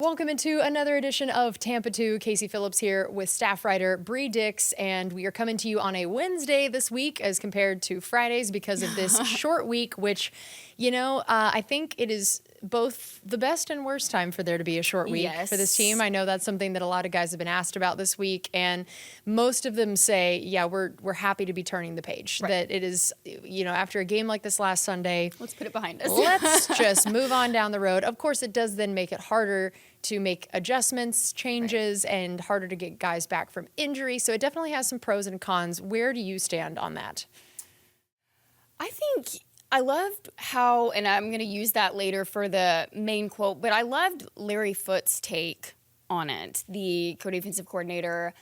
Welcome into another edition of Tampa 2. Casey Phillips here with staff writer Bree Dix, and we are coming to you on a Wednesday this week as compared to Fridays because of this short week, which, I think it is both the best and worst time for there to be a short week for this team. I know that's something that a lot of guys have been asked about this week, and most of them say, yeah, we're happy to be turning the page. Right. That it is, after a game like this last Sunday, let's put it behind us. Let's just move on down the road. Of course, it does then make it harder to make adjustments, changes, and harder to get guys back from injury. So it definitely has some pros and cons. Where do you stand on that? I think I loved how, and I'm going to use that later for the main quote, but I loved Larry Foote's take on it, the co-defensive coordinator.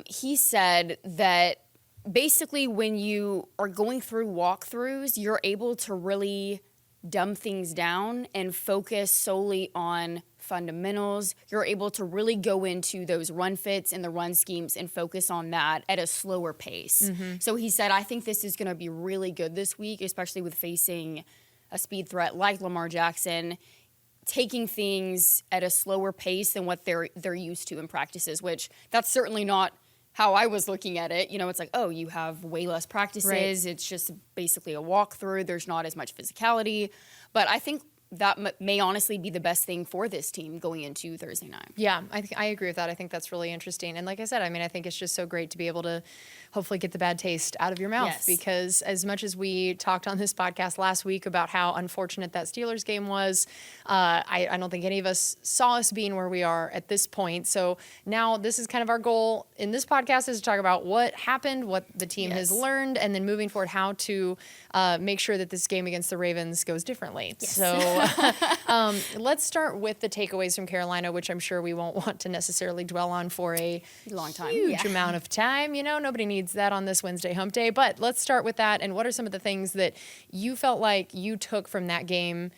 He said that basically when you are going through walkthroughs, you're able to really dumb things down and focus solely on fundamentals. You're able to really go into those run fits and the run schemes and focus on that at a slower pace. Mm-hmm. So he said, I think this is going to be really good this week, especially with facing a speed threat like Lamar Jackson, taking things at a slower pace than what they're used to in practices, which that's certainly not how I was looking at it. It's like, oh, you have way less practices. Right. It's just basically a walkthrough. There's not as much physicality. But I think that may honestly be the best thing for this team going into Thursday night. Yeah, I agree with that. I think that's really interesting. And like I said, I think it's just so great to be able to hopefully get the bad taste out of your mouth. Yes. Because as much as we talked on this podcast last week about how unfortunate that Steelers game was, I don't think any of us saw us being where we are at this point. So now this is kind of our goal in this podcast, is to talk about what happened, what the team has learned, and then moving forward, how to make sure that this game against the Ravens goes differently. Yes. So let's start with the takeaways from Carolina, which I'm sure we won't want to necessarily dwell on for a long time, huge amount of time. Nobody needs that on this Wednesday hump day. But let's start with that. And what are some of the things that you felt like you took from that game,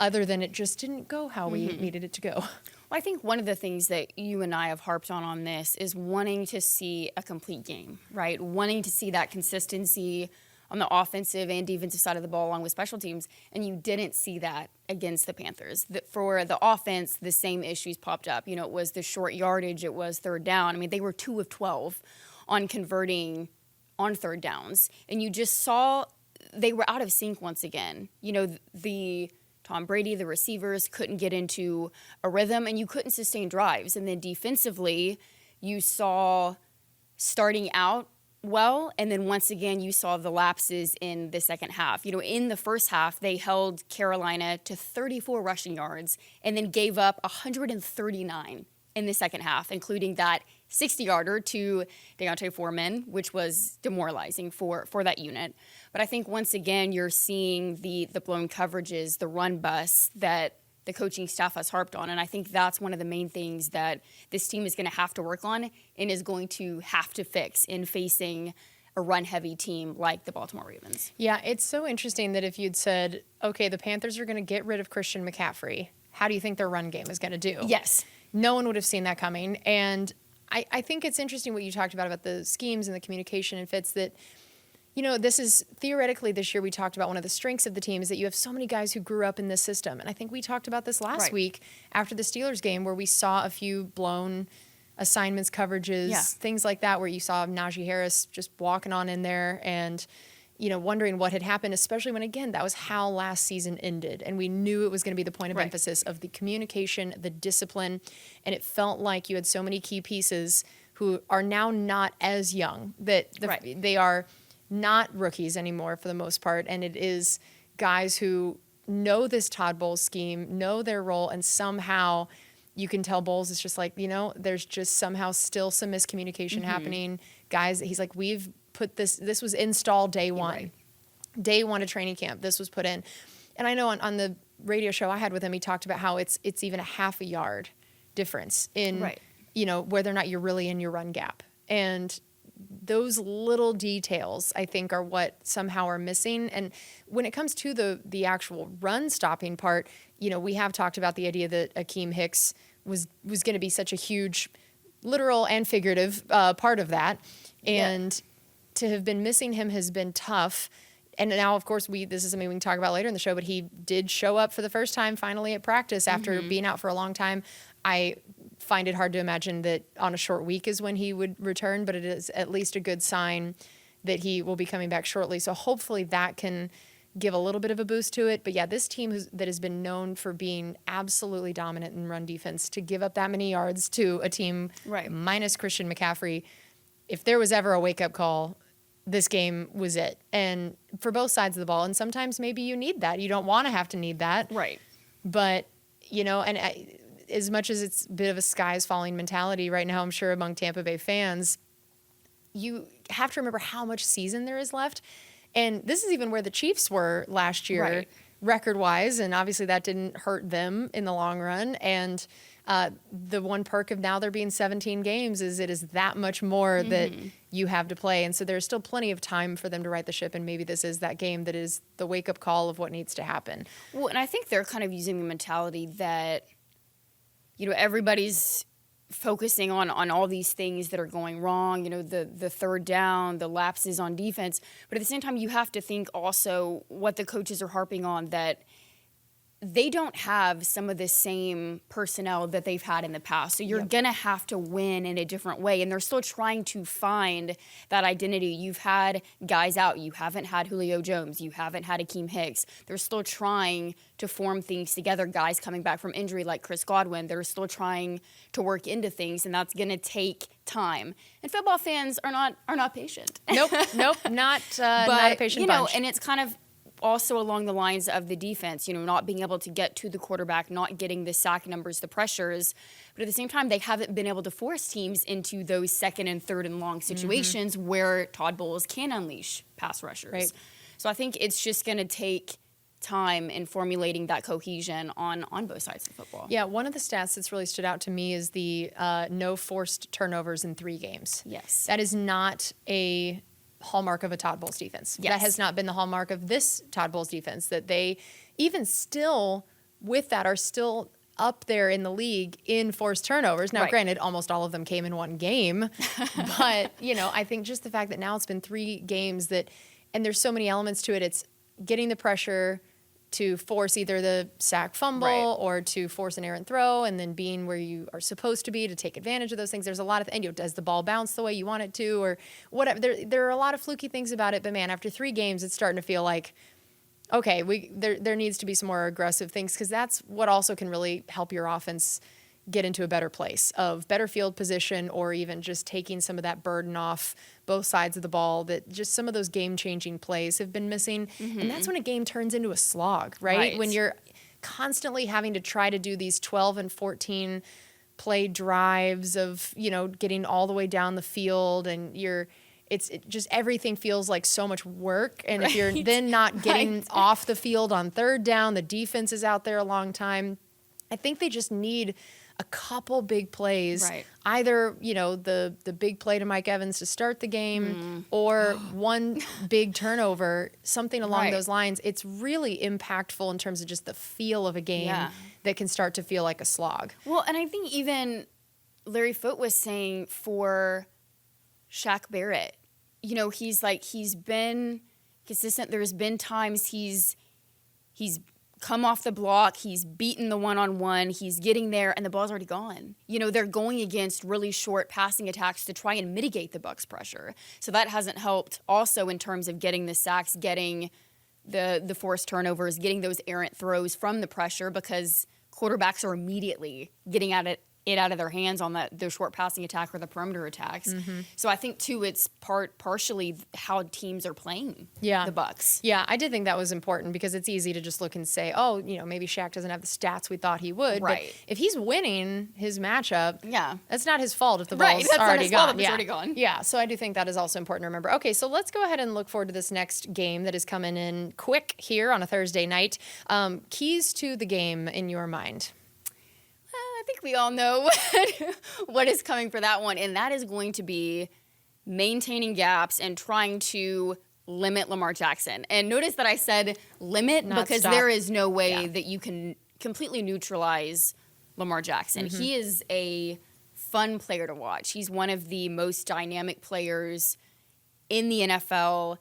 other than it just didn't go how we needed it to go? Well, I think one of the things that you and I have harped on this is wanting to see a complete game, right? Wanting to see that consistency on the offensive and defensive side of the ball along with special teams, and you didn't see that against the Panthers. For the offense, the same issues popped up. It was the short yardage, it was third down. They were 2 of 12 on converting on third downs, and you just saw they were out of sync once again. The Tom Brady, the receivers couldn't get into a rhythm, and you couldn't sustain drives. And then defensively, you saw starting out well, and then once again, you saw the lapses in the second half. In the first half, they held Carolina to 34 rushing yards and then gave up 139 in the second half, including that 60-yarder to Deontay Foreman, which was demoralizing for that unit. But I think once again, you're seeing the blown coverages, the run busts that the coaching staff has harped on. And I think that's one of the main things that this team is going to have to work on and is going to have to fix in facing a run-heavy team like the Baltimore Ravens. Yeah, it's so interesting that if you'd said, okay, the Panthers are going to get rid of Christian McCaffrey, how do you think their run game is going to do? Yes. No one would have seen that coming. And I think it's interesting what you talked about the schemes and the communication and fits that, this is theoretically this year we talked about one of the strengths of the team is that you have so many guys who grew up in this system. And I think we talked about this last week after the Steelers game where we saw a few blown assignments, coverages, things like that, where you saw Najee Harris just walking on in there and, wondering what had happened, especially when, again, that was how last season ended. And we knew it was going to be the point of emphasis of the communication, the discipline. And it felt like you had so many key pieces who are now not as young, that they are not rookies anymore for the most part. And it is guys who know this Todd Bowles scheme, know their role, and somehow you can tell Bowles is just like, there's just somehow still some miscommunication happening. Guys, he's like, we've put this was installed day one. Right. Day one of training camp, this was put in. And I know on the radio show I had with him, he talked about how it's even a half a yard difference in, whether or not you're really in your run gap. And those little details, I think, are what somehow are missing. And when it comes to the actual run stopping part, we have talked about the idea that Akeem Hicks was going to be such a huge literal and figurative part of that. And to have been missing him has been tough. And now, of course, this is something we can talk about later in the show, but he did show up for the first time finally at practice after being out for a long time. I find it hard to imagine that on a short week is when he would return, but it is at least a good sign that he will be coming back shortly. So hopefully that can give a little bit of a boost to it. But yeah, this team that has been known for being absolutely dominant in run defense, to give up that many yards to a team minus Christian McCaffrey, if there was ever a wake-up call, this game was it. And for both sides of the ball. And sometimes maybe you need that. You don't want to have to need that. Right. But, as much as it's a bit of a skies falling mentality right now, I'm sure among Tampa Bay fans, you have to remember how much season there is left. And this is even where the Chiefs were last year, record-wise, and obviously that didn't hurt them in the long run. And the one perk of now there being 17 games is it is that much more that you have to play. And so there's still plenty of time for them to right the ship, and maybe this is that game that is the wake-up call of what needs to happen. Well, and I think they're kind of using the mentality that, everybody's focusing on all these things that are going wrong, the third down, the lapses on defense. But at the same time, you have to think also what the coaches are harping on, that they don't have some of the same personnel that they've had in the past. So you're going to have to win in a different way. And they're still trying to find that identity. You've had guys out. You haven't had Julio Jones. You haven't had Akeem Hicks. They're still trying to form things together. Guys coming back from injury like Chris Godwin, they're still trying to work into things, and that's going to take time. And football fans are not patient. Nope, not a patient bunch. And it's kind of also along the lines of the defense, not being able to get to the quarterback, not getting the sack numbers, the pressures. But at the same time, they haven't been able to force teams into those second and third and long situations where Todd Bowles can unleash pass rushers. Right. So I think it's just going to take time in formulating that cohesion on both sides of football. Yeah, one of the stats that's really stood out to me is the no forced turnovers in 3 games. Yes. That is not a hallmark of a Todd Bowles defense. Yes. That has not been the hallmark of this Todd Bowles defense, that they even still with that are still up there in the league in forced turnovers. Now, granted, almost all of them came in one game, but I think just the fact that now it's been 3 games and there's so many elements to it. It's getting the pressure to force either the sack fumble or to force an errant throw, and then being where you are supposed to be to take advantage of those things. There's a lot of does the ball bounce the way you want it to, or whatever. There are a lot of fluky things about it, but man, after 3 games, it's starting to feel like, okay, there needs to be some more aggressive things, because that's what also can really help your offense get into a better place of better field position, or even just taking some of that burden off both sides of the ball, that just some of those game-changing plays have been missing. And that's when a game turns into a slog, right? When you're constantly having to try to do these 12 and 14 play drives of, getting all the way down the field, and just everything feels like so much work. And if you're then not getting off the field on third down, the defense is out there a long time. I think they just need a couple big plays, either, the big play to Mike Evans to start the game or one big turnover, something along those lines. It's really impactful in terms of just the feel of a game that can start to feel like a slog. Well, and I think even Larry Foote was saying for Shaq Barrett, he's been consistent. There's been times he's come off the block, he's beaten the one-on-one, he's getting there, and the ball's already gone. They're going against really short passing attacks to try and mitigate the Bucs' pressure. So that hasn't helped also in terms of getting the sacks, getting the forced turnovers, getting those errant throws from the pressure, because quarterbacks are immediately getting at it out of their hands on the short passing attack or the perimeter attacks. So I think too, it's partially how teams are playing the Bucs. Yeah, I did think that was important, because it's easy to just look and say, oh, maybe Shaq doesn't have the stats we thought he would. But if he's winning his matchup, that's not his fault if the ball's already gone. Yeah, so I do think that is also important to remember. Okay, so let's go ahead and look forward to this next game that is coming in quick here on a Thursday night. Keys to the game in your mind? I think we all know what is coming for that one, and that is going to be maintaining gaps and trying to limit Lamar Jackson. And notice that I said limit, because there is no way that you can completely neutralize Lamar Jackson. He is a fun player to watch. He's one of the most dynamic players in the NFL.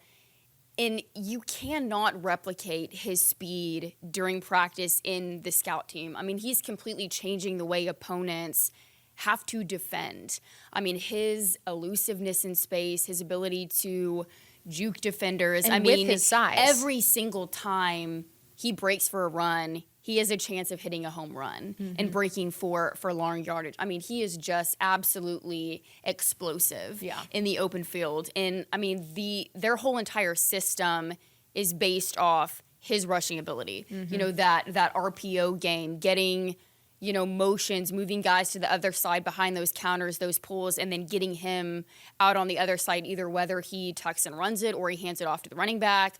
And you cannot replicate his speed during practice in the scout team. I mean, he's completely changing the way opponents have to defend. I mean, his elusiveness in space, his ability to juke defenders. And I with mean, his size. every single time he breaks for a run, he has a chance of hitting a home run and breaking for long yardage. I mean, he is just absolutely explosive in the open field. And I mean, their whole entire system is based off his rushing ability. You know, that RPO game, getting, you know, motions, moving guys to the other side behind those counters, those pulls, and then getting him out on the other side, either whether he tucks and runs it or he hands it off to the running back.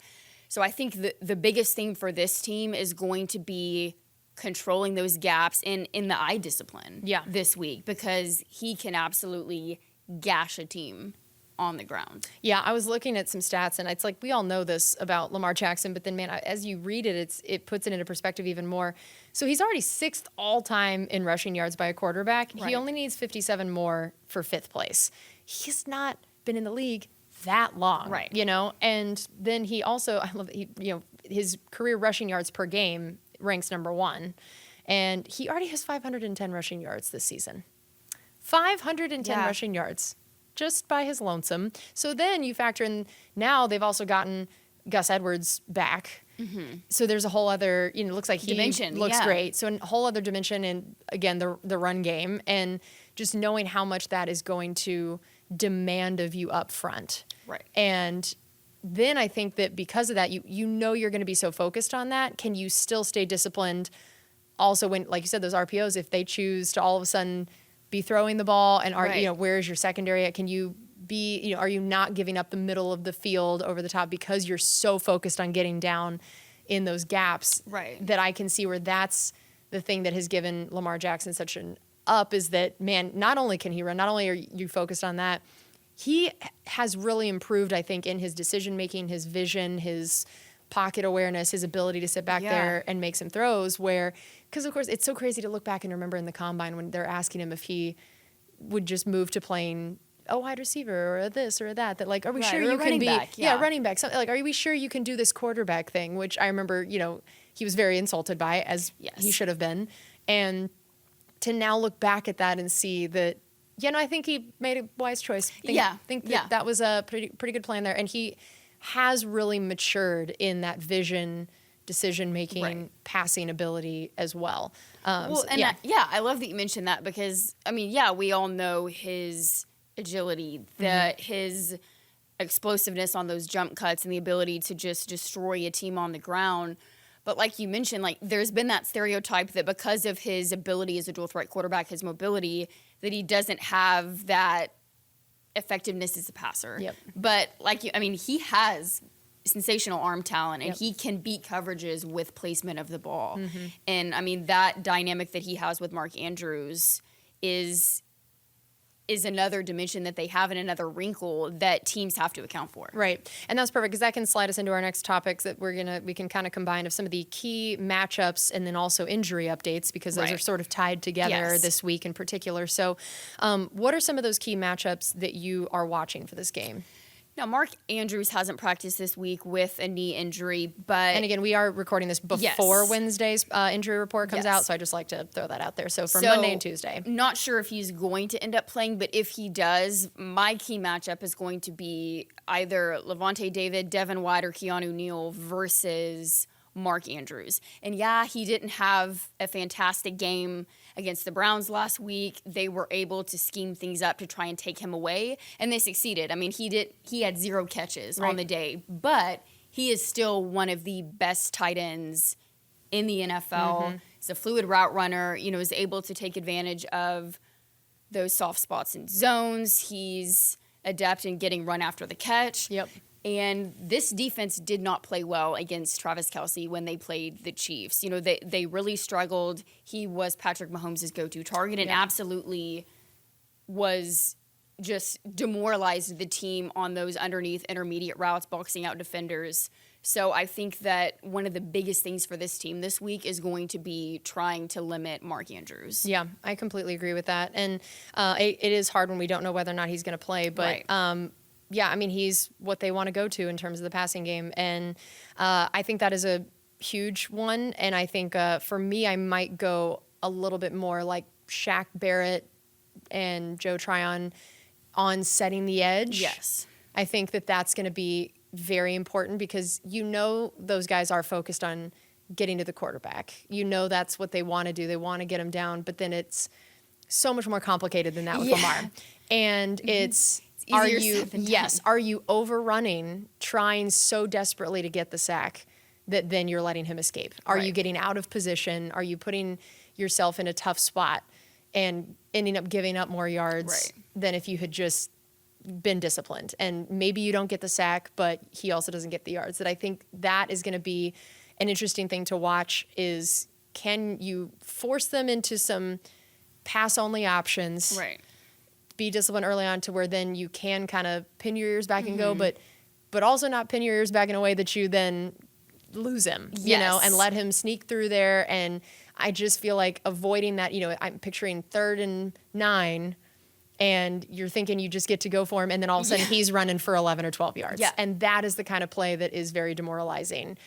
So I think the biggest thing for this team is going to be controlling those gaps in the eye discipline this week, because he can absolutely gash a team on the ground. Yeah, I was looking at some stats, and it's like we all know this about Lamar Jackson, but then, man, as you read it, it puts it into perspective even more. So he's already 6th all-time in rushing yards by a quarterback. Right. He only needs 57 more for 5th place. He's not been in the league that long, right? You know, and then he also, I love, his career rushing yards per game ranks number 1, and he already has 510 rushing yards this season. 510 rushing yards just by his lonesome. So then you factor in, now they've also gotten Gus Edwards back. So there's a whole other, you know, looks like he looks great. So a whole other dimension, and again, the run game, and just knowing how much that is going to demand of you up front. Right. And then I think that because of that, you know you're going to be so focused on that. Can you still stay disciplined? Also, when, like you said, those RPOs, if they choose to all of a sudden be throwing the ball, and you know, where's your secondary at? Can you be, you know, are you not giving up the middle of the field over the top because you're so focused on getting down in those gaps? Right. That I can see where that's the thing that has given Lamar Jackson such an up, is that, man, not only can he run, not only are you focused on that, he has really improved, I think, in his decision-making, his vision, his pocket awareness, his ability to sit back there and make some throws where, because of course it's so crazy to look back and remember in the combine when they're asking him if he would just move to playing a wide receiver or this or that like, are we sure you can be running back, so, like, are we sure you can do this quarterback thing, which I remember, you know, he was very insulted by, as he should have been. And to now look back at that and see that, you know, I think he made a wise choice. Think that was a pretty good plan there. And he has really matured in that vision, decision-making, passing ability as well. I love that you mentioned that, because, I mean, we all know his agility, his explosiveness on those jump cuts, and the ability to just destroy a team on the ground. But like you mentioned, like, there's been that stereotype that because of his ability as a dual threat quarterback, his mobility, that he doesn't have that effectiveness as a passer. But he has sensational arm talent, and he can beat coverages with placement of the ball. And I mean, that dynamic that he has with Mark Andrews is another dimension that they have, and another wrinkle that teams have to account for. Right. And that's perfect, because that can slide us into our next topics that we can kind of combine of some of the key matchups and then also injury updates, because those are sort of tied together this week in particular. So what are some of those key matchups that you are watching for this game? Now, Mark Andrews hasn't practiced this week with a knee injury, but... And again, we are recording this before Wednesday's injury report comes out, so I just like to throw that out there. So for Monday and Tuesday. Not sure if he's going to end up playing, but if he does, my key matchup is going to be either Levante David, Devin White, or Keanu Neal versus Mark Andrews. And he didn't have a fantastic game against the Browns last week. They were able to scheme things up to try and take him away, and they succeeded. I mean, he had 0 catches on the day, but he is still one of the best tight ends in the NFL. He's a fluid route runner, you know, is able to take advantage of those soft spots and zones. He's adept in getting run after the catch. And this defense did not play well against Travis Kelce when they played the Chiefs. You know, they really struggled. He was Patrick Mahomes' go-to target, and absolutely was just demoralized the team on those underneath intermediate routes, boxing out defenders. So I think that one of the biggest things for this team this week is going to be trying to limit Mark Andrews. Yeah, I completely agree with that. And it is hard when we don't know whether or not he's going to play, but yeah, I mean, he's what they want to go to in terms of the passing game. And I think that is a huge one. And I think for me, I might go a little bit more like Shaq Barrett and Joe Tryon on setting the edge. Yes. I think that that's going to be very important because those guys are focused on getting to the quarterback. That's what they want to do. They want to get him down, but then it's so much more complicated than that with Lamar. And it's are you overrunning, trying so desperately to get the sack that then you're letting him escape? Are you getting out of position? Are you putting yourself in a tough spot and ending up giving up more yards than if you had just been disciplined? And maybe you don't get the sack, but he also doesn't get the yards. That I think that is going to be an interesting thing to watch is, can you force them into some pass-only options? Right. Be disciplined early on to where then you can kind of pin your ears back and go, but also not pin your ears back in a way that you then lose him, and let him sneak through there. And I just feel like avoiding that, I'm picturing 3rd and 9 and you're thinking you just get to go for him, and then all of a sudden he's running for 11 or 12 yards. Yeah. And that is the kind of play that is very demoralizing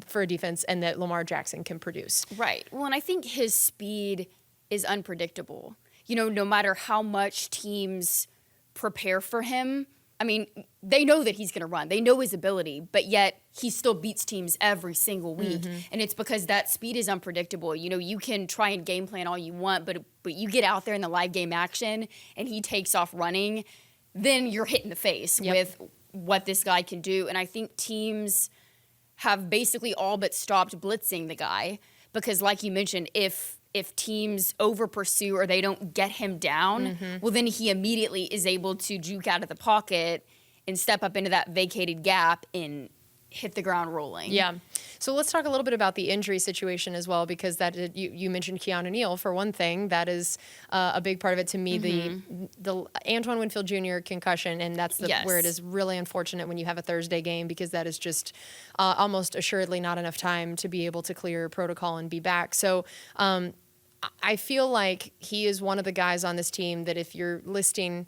for a defense and that Lamar Jackson can produce. Right. Well, and I think his speed is unpredictable. No matter how much teams prepare for him, I mean, they know that he's going to run. They know his ability, but yet he still beats teams every single week. And it's because that speed is unpredictable. You can try and game plan all you want, but you get out there in the live game action and he takes off running, then you're hit in the face with what this guy can do. And I think teams have basically all but stopped blitzing the guy because, like you mentioned, if teams over pursue or they don't get him down, well, then he immediately is able to juke out of the pocket and step up into that vacated gap and hit the ground rolling. Yeah. So let's talk a little bit about the injury situation as well, because you mentioned Keanu Neal for one thing. That is a big part of it to me. The Antoine Winfield Jr. concussion, and that's where it is really unfortunate when you have a Thursday game, because that is just almost assuredly not enough time to be able to clear protocol and be back. So I feel like he is one of the guys on this team that if you're listing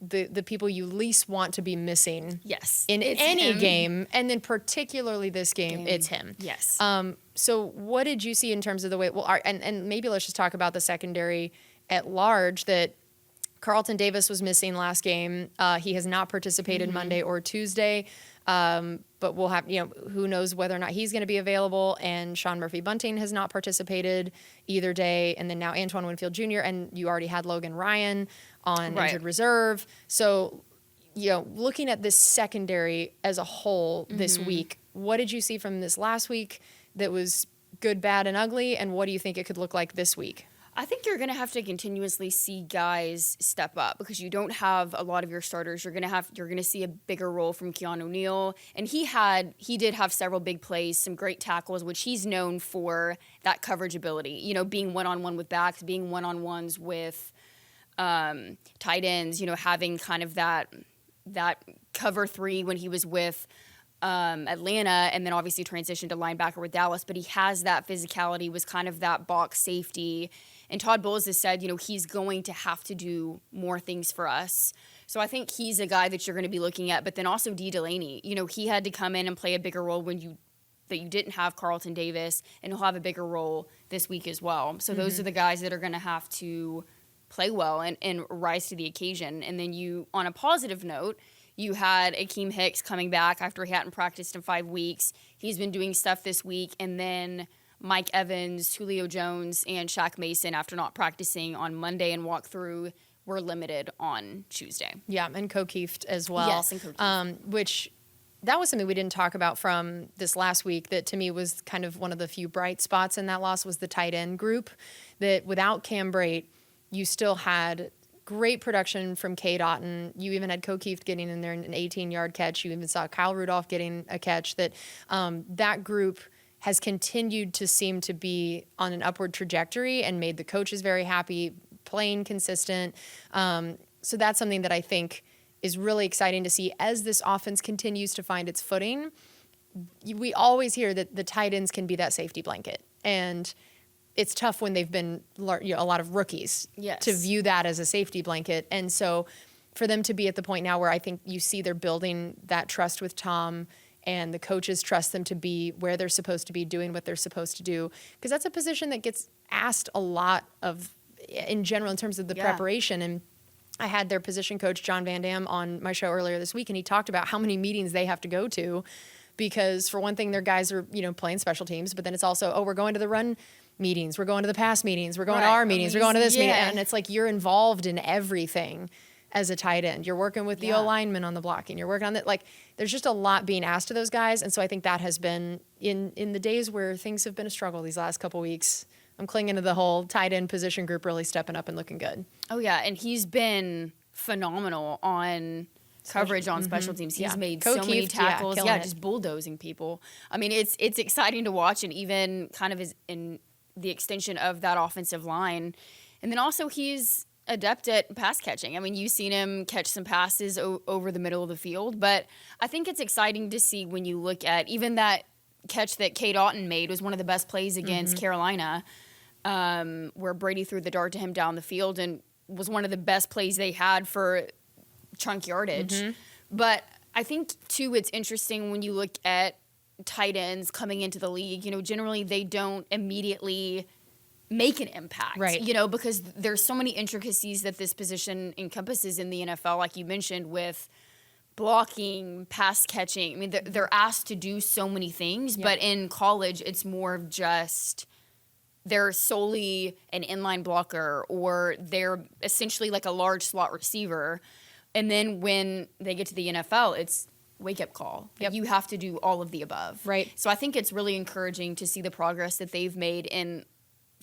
the people you least want to be missing in any game, and then particularly this game, it's him. Yes. So what did you see in terms of the way, and maybe let's just talk about the secondary at large, that Carlton Davis was missing last game. He has not participated Monday or Tuesday. But we'll have, who knows whether or not he's going to be available. And Sean Murphy-Bunting has not participated either day. And then now Antoine Winfield Jr. And you already had Logan Ryan on injured reserve. So, looking at this secondary as a whole this week, what did you see from this last week that was good, bad, and ugly? And what do you think it could look like this week? I think you're going to have to continuously see guys step up because you don't have a lot of your starters. You're going to see a bigger role from Keanu Neal, and he did have several big plays, some great tackles, which he's known for that coverage ability. Being one-on-one with backs, being one-on-ones with tight ends. Having kind of that cover 3 when he was with Atlanta, and then obviously transitioned to linebacker with Dallas. But he has that physicality, was kind of that box safety. And Todd Bowles has said, he's going to have to do more things for us. So I think he's a guy that you're going to be looking at. But then also D. Delaney, he had to come in and play a bigger role that you didn't have Carlton Davis, and he'll have a bigger role this week as well. So those are the guys that are going to have to play well and rise to the occasion. And then on a positive note, you had Akeem Hicks coming back after he hadn't practiced in 5 weeks. He's been doing stuff this week. And then Mike Evans, Julio Jones, and Shaq Mason, after not practicing on Monday and walkthrough, were limited on Tuesday. Yeah, and Kokeeft as well. Yes, and Kokeeft. Which that was something we didn't talk about from this last week that to me was kind of one of the few bright spots in that loss was the tight end group. That without Cam Brate, you still had great production from Cade Otton. You even had Kokeeft getting in there an 18-yard catch. You even saw Kyle Rudolph getting a catch. That group has continued to seem to be on an upward trajectory and made the coaches very happy, playing consistent. So that's something that I think is really exciting to see as this offense continues to find its footing. We always hear that the tight ends can be that safety blanket. And it's tough when they've been a lot of rookies to view that as a safety blanket. And so for them to be at the point now where I think you see they're building that trust with Tom, and the coaches trust them to be where they're supposed to be, doing what they're supposed to do. Because that's a position that gets asked a lot of in general in terms of the preparation. And I had their position coach, John Van Dam, on my show earlier this week, and he talked about how many meetings they have to go to because, for one thing, their guys are, playing special teams, but then it's also, we're going to the run meetings, we're going to the pass meetings, we're going to our meetings, we're going to this meeting. And it's like you're involved in everything as a tight end. You're working with the O-lineman on the blocking. You're working on that. Like, there's just a lot being asked of those guys. And so I think that has been, in the days where things have been a struggle these last couple weeks, I'm clinging to the whole tight end position group really stepping up and looking good. Oh, yeah. And he's been phenomenal on coverage on special teams. He's made so many tackles. Just bulldozing people. I mean, it's exciting to watch, and even kind of is in the extension of that offensive line. And then also he's adept at pass catching. I mean, you've seen him catch some passes over the middle of the field, but I think it's exciting to see when you look at even that catch that Cade Otton made was one of the best plays against Carolina, where Brady threw the dart to him down the field and was one of the best plays they had for chunk yardage. But I think, too, it's interesting when you look at tight ends coming into the league. Generally they don't immediately make an impact, right? Because there's so many intricacies that this position encompasses in the NFL, like you mentioned, with blocking, pass catching. I mean, they're asked to do so many things, but in college, it's more of just they're solely an inline blocker, or they're essentially like a large slot receiver. And then when they get to the NFL, it's wake-up call. You have to do all of the above. Right. So I think it's really encouraging to see the progress that they've made, and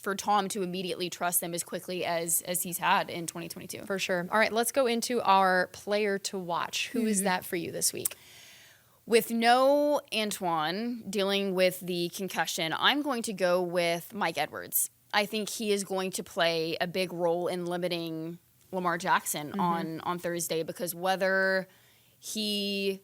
for Tom to immediately trust them as quickly as he's had in 2022. For sure. All right, let's go into our player to watch. Who is that for you this week? With no Antoine dealing with the concussion, I'm going to go with Mike Edwards. I think he is going to play a big role in limiting Lamar Jackson on Thursday, because whether he's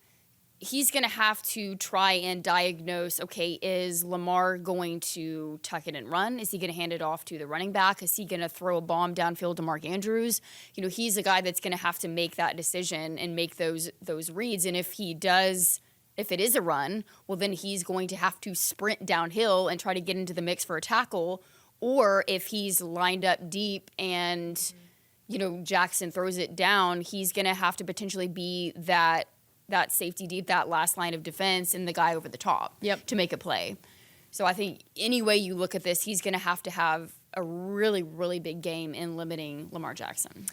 going to have to try and diagnose, okay, is Lamar going to tuck it and run? Is he going to hand it off to the running back? Is he going to throw a bomb downfield to Mark Andrews? He's a guy that's going to have to make that decision and make those reads. And if it is a run, well, then he's going to have to sprint downhill and try to get into the mix for a tackle. Or if he's lined up deep and, Jackson throws it down, he's going to have to potentially be that safety deep, that last line of defense, and the guy over the top to make a play. So I think any way you look at this, he's going to have a really, really big game in limiting Lamar Jackson.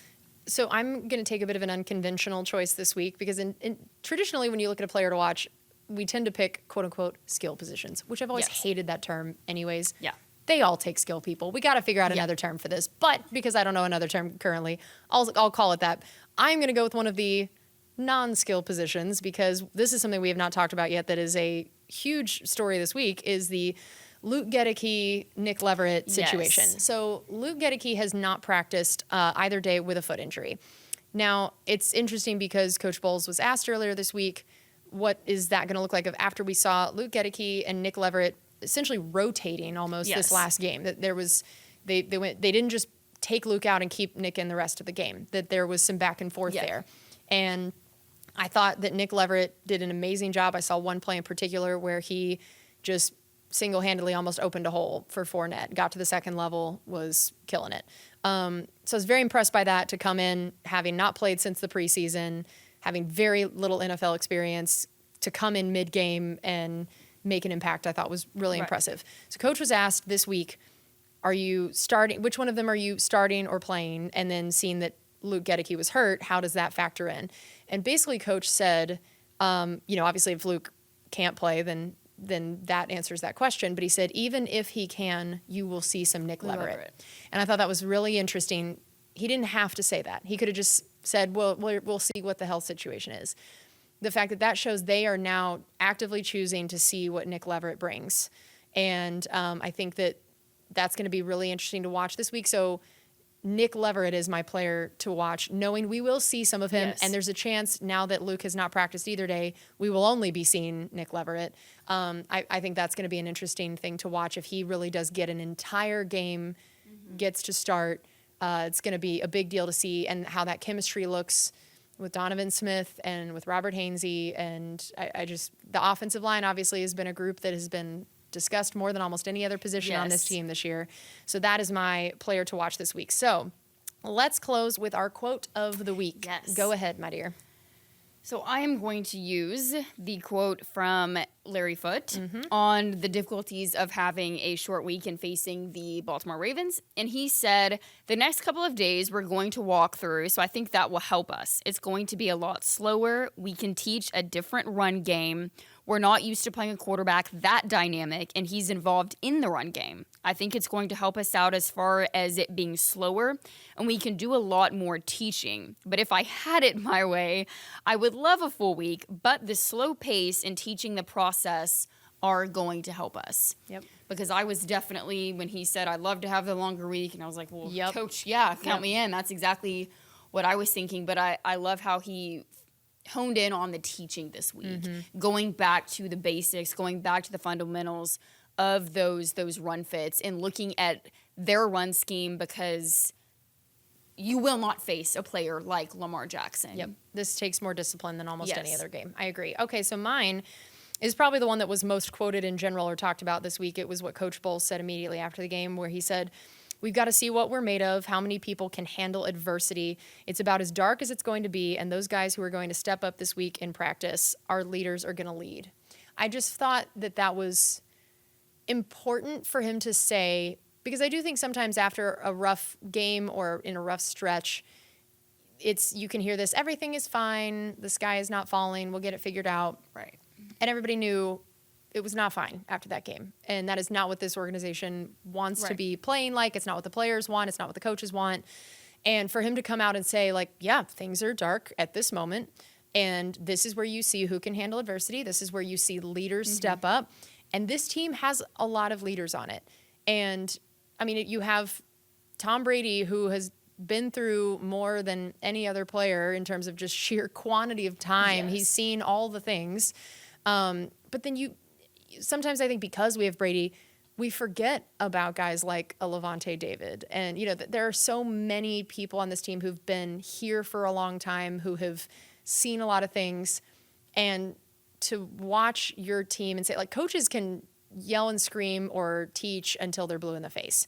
So I'm going to take a bit of an unconventional choice this week, because traditionally when you look at a player to watch, we tend to pick quote-unquote skill positions, which I've always hated that term anyways. Yeah. They all take skill people. We got to figure out another term for this. But because I don't know another term currently, I'll call it that. I'm going to go with one of the non-skill positions, because this is something we have not talked about yet that is a huge story this week, is the Luke Gedeke, Nick Leverett situation. Yes. So Luke Gedeke has not practiced either day with a foot injury. Now, it's interesting because Coach Bowles was asked earlier this week, what is that going to look like after we saw Luke Gedeke and Nick Leverett essentially rotating almost this last game? That there was they didn't just take Luke out and keep Nick in the rest of the game. That there was some back and forth there. And I thought that Nick Leverett did an amazing job. I saw one play in particular where he just single-handedly almost opened a hole for Fournette, got to the second level, was killing it. So I was very impressed by that, to come in having not played since the preseason, having very little NFL experience, to come in mid-game and make an impact, I thought was really impressive. So Coach was asked this week, are you starting, which one of them are you starting or playing? And then seeing that Luke Gedeke was hurt, how does that factor in? And basically Coach said, obviously if Luke can't play, then that answers that question. But he said, even if he can, you will see some Nick Leverett. And I thought that was really interesting. He didn't have to say that. He could have just said, well, we'll see what the health situation is. The fact that shows they are now actively choosing to see what Nick Leverett brings. And I think that's going to be really interesting to watch this week. So Nick Leverett is my player to watch, knowing we will see some of him. Yes. And there's a chance now that Luke has not practiced either day, we will only be seeing Nick Leverett. I think that's going to be an interesting thing to watch. If he really does get an entire game, gets to start, it's going to be a big deal to see, and how that chemistry looks with Donovan Smith and with Robert Hainsey. And I just, the offensive line obviously has been a group that has been discussed more than almost any other position on this team this year. So that is my player to watch this week. So let's close with our quote of the week. Yes. Go ahead, my dear. So I am going to use the quote from Larry Foote on the difficulties of having a short week and facing the Baltimore Ravens. And he said, the next couple of days we're going to walk through, so I think that will help us. It's going to be a lot slower. We can teach a different run game. We're not used to playing a quarterback that dynamic, and he's involved in the run game. I think it's going to help us out as far as it being slower, and we can do a lot more teaching. But if I had it my way, I would love a full week, but the slow pace and teaching the process are going to help us. Yep. Because I was definitely, when he said, I'd love to have the longer week, and I was like, well, Yep. Coach, yeah, count me in. That's exactly what I was thinking. But I love how he honed in on the teaching this week, going back to the basics, going back to the fundamentals of those run fits and looking at their run scheme, because you will not face a player like Lamar Jackson. Yep. This takes more discipline than almost any Yes. other game. I agree. Okay, so mine is probably the one that was most quoted in general or talked about this week. It was what Coach Bowles said immediately after the game, where he said, we've got to see what we're made of, how many people can handle adversity. It's about as dark as it's going to be, and those guys who are going to step up this week in practice, our leaders are going to lead. I just thought that that was important for him to say, because I do think sometimes after a rough game or in a rough stretch, you can hear this, everything is fine, the sky is not falling, we'll get it figured out. Right. And everybody knew it was not fine after that game. And that is not what this organization wants to be playing like. It's not what the players want. It's not what the coaches want. And for him to come out and say, like, yeah, things are dark at this moment, and this is where you see who can handle adversity. This is where you see leaders step up. And this team has a lot of leaders on it. And, I mean, you have Tom Brady, who has been through more than any other player in terms of just sheer quantity of time. Yes. He's seen all the things. But then sometimes I think because we have Brady, we forget about guys like a Levante David. And, there are so many people on this team who've been here for a long time, who have seen a lot of things. And to watch your team and say, like, coaches can yell and scream or teach until they're blue in the face.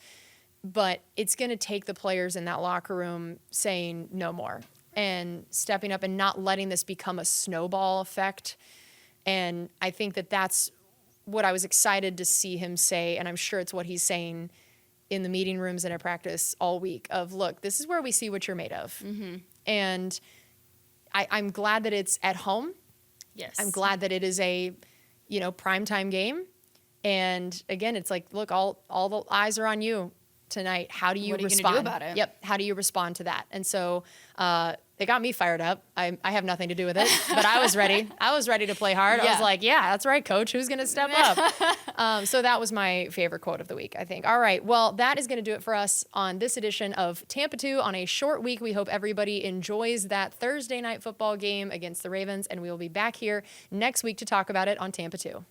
But it's going to take the players in that locker room saying no more and stepping up and not letting this become a snowball effect. And I think that that's what I was excited to see him say, and I'm sure it's what he's saying in the meeting rooms and at practice all week of, look, this is where we see what you're made of. And I'm glad that it's at home. Yes. I'm glad that it is a, primetime game. And again, it's like, look, all the eyes are on you tonight. How do you respond? What are you going to do about it? Yep. How do you respond to that? And so it got me fired up. I have nothing to do with it, but I was ready. I was ready to play hard. I was like, yeah, that's right, coach. Who's going to step up? So that was my favorite quote of the week, I think. All right. Well, that is going to do it for us on this edition of Tampa 2 on a short week. We hope everybody enjoys that Thursday night football game against the Ravens, and we will be back here next week to talk about it on Tampa 2.